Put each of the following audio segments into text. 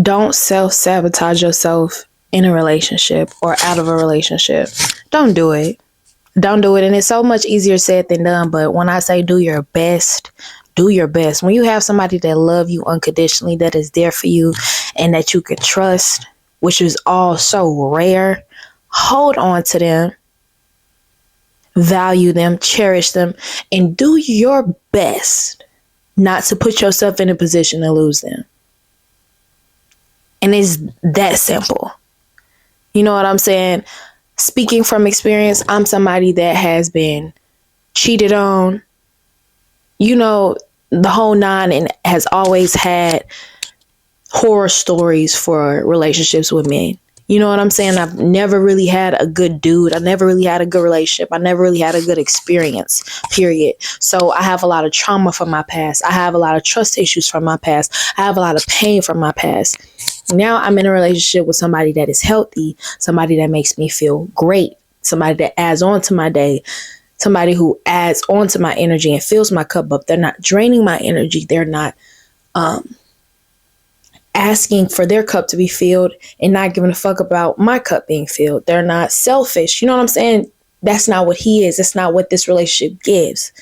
Don't self-sabotage yourself in a relationship or out of a relationship. Don't do it. Don't do it. And it's so much easier said than done. But when I say do your best, do your best. When you have somebody that love you unconditionally, that is there for you and that you can trust, which is all so rare, hold on to them, value them, cherish them, and do your best not to put yourself in a position to lose them. And it's that simple. You know what I'm saying? Speaking from experience, I'm somebody that has been cheated on, you know, the whole nine, and has always had horror stories for relationships with men. You know what I'm saying? I've never really had a good dude. I never really had a good relationship. I never really had a good experience, period. So I have a lot of trauma from my past. I have a lot of trust issues from my past. I have a lot of pain from my past. Now I'm in a relationship with somebody that is healthy, somebody that makes me feel great, somebody that adds on to my day, somebody who adds on to my energy and fills my cup up. They're not draining my energy. They're not asking for their cup to be filled and not giving a fuck about my cup being filled. They're not selfish. You know what I'm saying? That's not what he is. That's not what this relationship gives,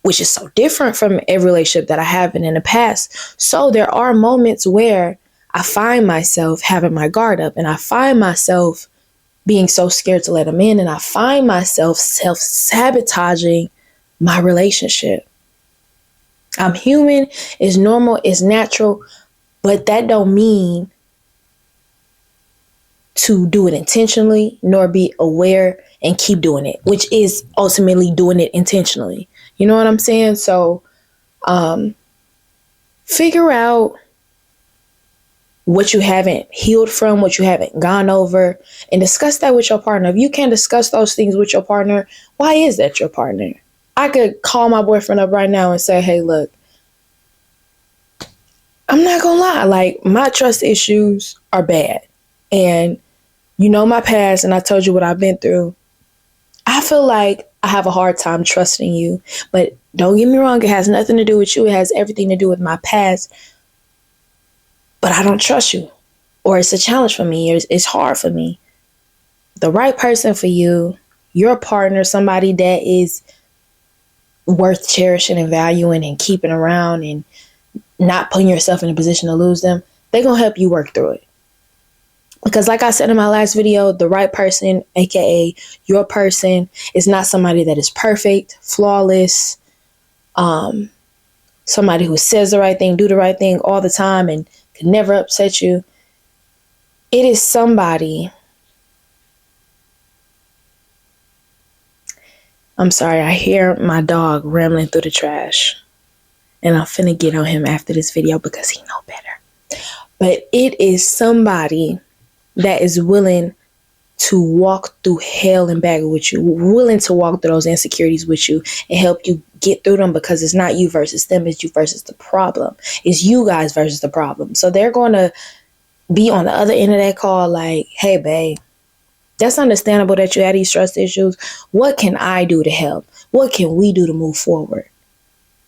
which is so different from every relationship that I have been in the past. So there are moments where I find myself having my guard up, and I find myself being so scared to let him in, and I find myself self-sabotaging my relationship. I'm human, it's normal, it's natural, but that don't mean to do it intentionally, nor be aware and keep doing it, which is ultimately doing it intentionally. You know what I'm saying? So figure out what you haven't healed from, what you haven't gone over, and discuss that with your partner. If you can't discuss those things with your partner, why is that your partner? I could call my boyfriend up right now and say, hey, look, I'm not gonna lie, like, my trust issues are bad. And you know my past, and I told you what I've been through. I feel like I have a hard time trusting you. But don't get me wrong, it has nothing to do with you. It has everything to do with my past. But I don't trust you. Or it's a challenge for me. It's hard for me. The right person for you, your partner, somebody that is worth cherishing and valuing and keeping around and not putting yourself in a position to lose them, they're going to help you work through it. Because like I said in my last video, the right person, aka your person, is not somebody that is perfect, flawless, somebody who says the right thing, do the right thing all the time, and can never upset you. It is somebody. I'm sorry, I hear my dog rambling through the trash. And I'm finna get on him after this video because he know better. But it is somebody that is willing to walk through hell and back with you, willing to walk through those insecurities with you and help you get through them, because it's not you versus them, it's you versus the problem. It's you guys versus the problem. So they're going to be on the other end of that call like, hey, babe, that's understandable that you had these trust issues. What can I do to help? What can we do to move forward?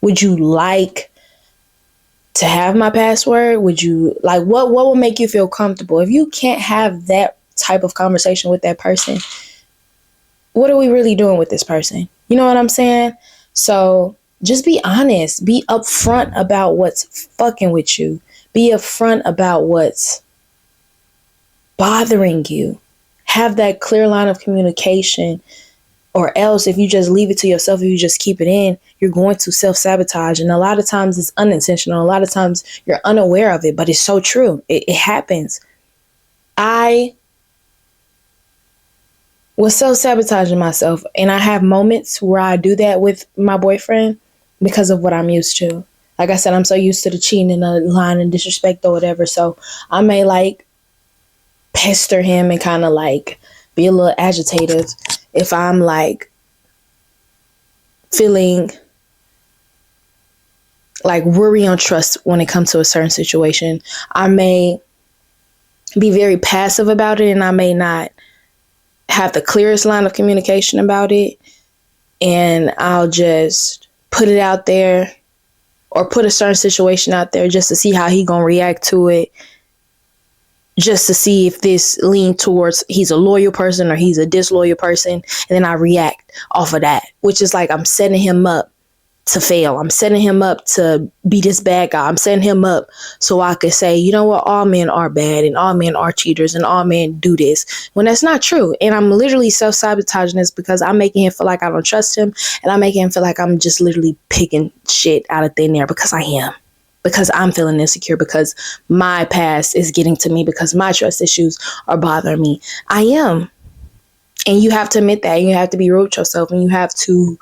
Would you like to have my password? Would you like, what will make you feel comfortable? If you can't have that type of conversation with that person, what are we really doing with this person? You know what I'm saying? So just be honest, be upfront about what's fucking with you. Be upfront about what's bothering you. Have that clear line of communication, or else if you just leave it to yourself, if you just keep it in, you're going to self-sabotage. And a lot of times it's unintentional. A lot of times you're unaware of it, but it's so true. It happens. I was self-sabotaging myself, and I have moments where I do that with my boyfriend because of what I'm used to. Like I said, I'm so used to the cheating and the lying and disrespect or whatever. So I may like pester him and kind of like be a little agitated if I'm like feeling like worry on trust when it comes to a certain situation. I may be very passive about it, and I may not have the clearest line of communication about it. And I'll just put it out there, or put a certain situation out there just to see how he gonna react to it. just to see if this lean towards he's a loyal person or he's a disloyal person. And then I react off of that, which is like I'm setting him up to fail. I'm setting him up to be this bad guy. I'm setting him up so I could say, you know what, all men are bad and all men are cheaters and all men do this, when that's not true. And I'm literally self-sabotaging this because I'm making him feel like I don't trust him, and I'm making him feel like I'm just literally picking shit out of thin air because I am. Because I'm feeling insecure, because my past is getting to me, because my trust issues are bothering me. I am. And you have to admit that. And you have to be real with yourself, and you have to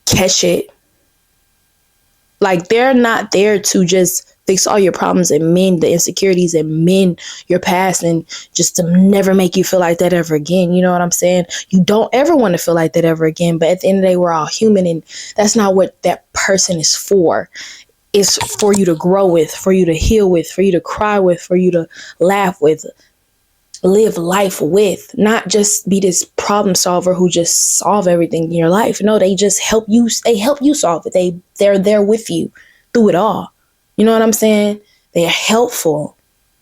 catch it. Like, they're not there to just fix all your problems and mend the insecurities and mend your past and just to never make you feel like that ever again. You know what I'm saying? You don't ever want to feel like that ever again. But at the end of the day, we're all human, and that's not what that person is for. It's for you to grow with, for you to heal with, for you to cry with, for you to laugh with, live life with, not just be this problem solver who just solve everything in your life. No, they just help you. They help you solve it. They're there with you through it all. You know what I'm saying? They are helpful.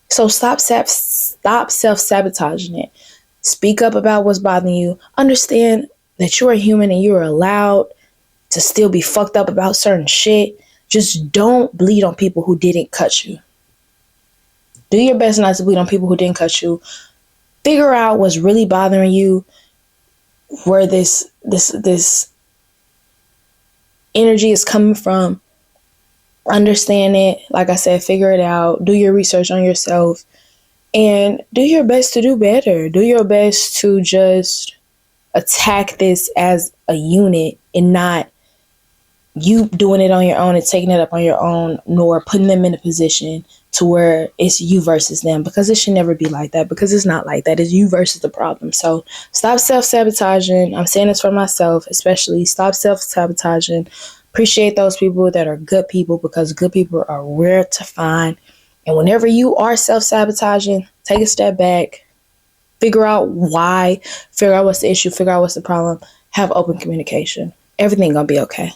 So stop self-sabotaging it. Speak up about what's bothering you. Understand that you're a human and you're allowed to still be fucked up about certain shit. Just don't bleed on people who didn't cut you. Do your best not to bleed on people who didn't cut you. Figure out what's really bothering you, where this energy is coming from. Understand it. Like I said, figure it out. Do your research on yourself. And do your best to do better. Do your best to just attack this as a unit and not you doing it on your own and taking it up on your own, nor putting them in a position to where it's you versus them, because it should never be like that, because it's not like that. It's you versus the problem. So stop self-sabotaging. I'm saying this for myself, especially. Stop self-sabotaging. Appreciate those people that are good people, because good people are rare to find. And whenever you are self-sabotaging, take a step back, figure out why, figure out what's the issue, figure out what's the problem, have open communication. Everything gonna be okay.